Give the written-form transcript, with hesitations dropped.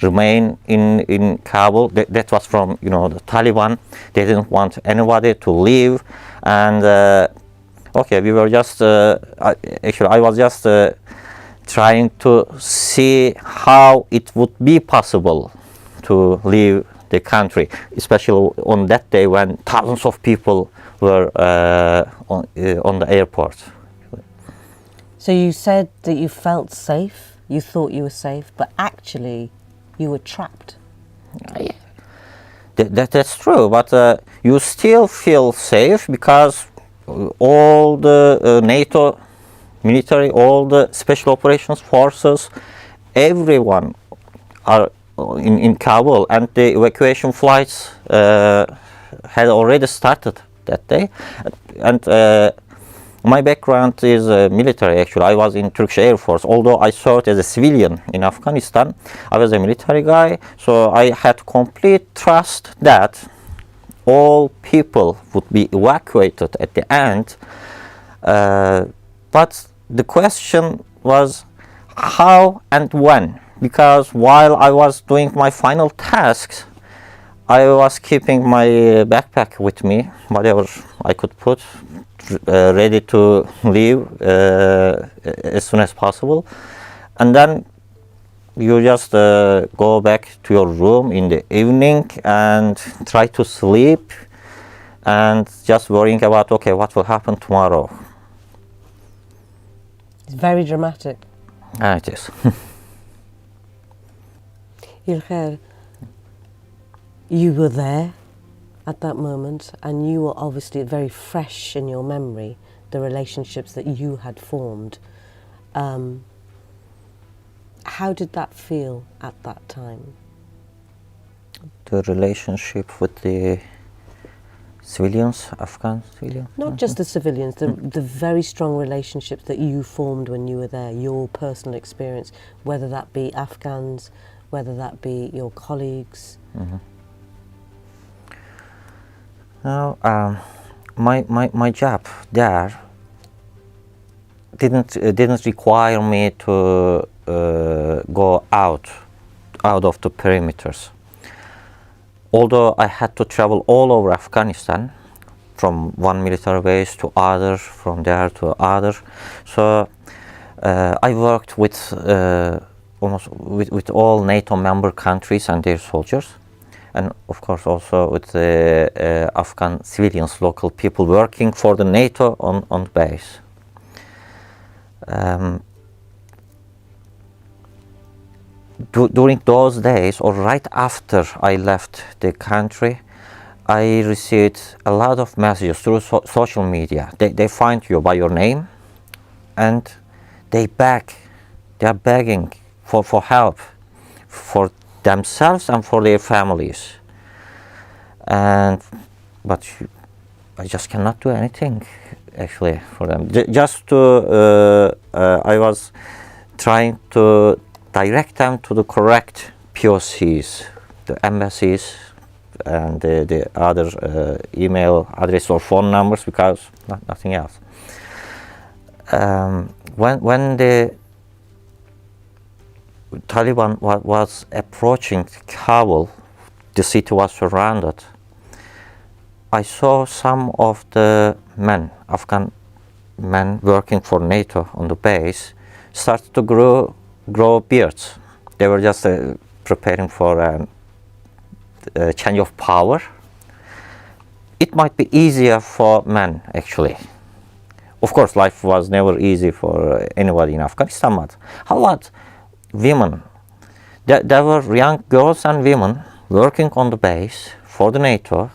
remain in Kabul. That was from the Taliban. They didn't want anybody to leave, and okay, we were just actually I was just trying to see how it would be possible to leave the country, especially on that day when thousands of people were on the airport. So you said that you felt safe, you thought you were safe, but actually you were trapped. Yeah. That's true, but you still feel safe because all the NATO military, all the special operations forces, everyone are in Kabul, and the evacuation flights had already started that day. And my background is military, actually. I was in Turkish Air Force. Although I served as a civilian in Afghanistan, I was a military guy, so I had complete trust that all people would be evacuated at the end. But the question was how and when, because while I was doing my final tasks, I was keeping my backpack with me, whatever I could put, ready to leave as soon as possible. And then you just go back to your room in the evening and try to sleep and just worrying about, okay, what will happen tomorrow? It's very dramatic. It is. Ilkher, you were there at that moment, and you were obviously very fresh in your memory, the relationships that you had formed. How did that feel at that time? The relationship with the civilians, Afghan civilians? Not just the civilians, the very strong relationships that you formed when you were there, your personal experience, whether that be Afghans, whether that be your colleagues. Mm-hmm. Now, my job there didn't require me to go out of the perimeters. Although I had to travel all over Afghanistan, from one military base to other, from there to other. So I worked with almost with all NATO member countries and their soldiers, and of course also with the Afghan civilians, local people working for the NATO on base. During those days, or right after I left the country, I received a lot of messages through social media. They find you by your name, and they are begging for help for themselves and for their families. But I just cannot do anything actually for them. I was trying to direct them to the correct POCs, the embassies, and the other email address or phone numbers, because nothing else. When the Taliban was approaching Kabul, the city was surrounded. I saw some of the Afghan men working for NATO on the base, started to grow beards. They were just preparing for a change of power. It might be easier for men, actually. Of course, life was never easy for anybody in Afghanistan, but how about women? There were young girls and women working on the base for the NATO,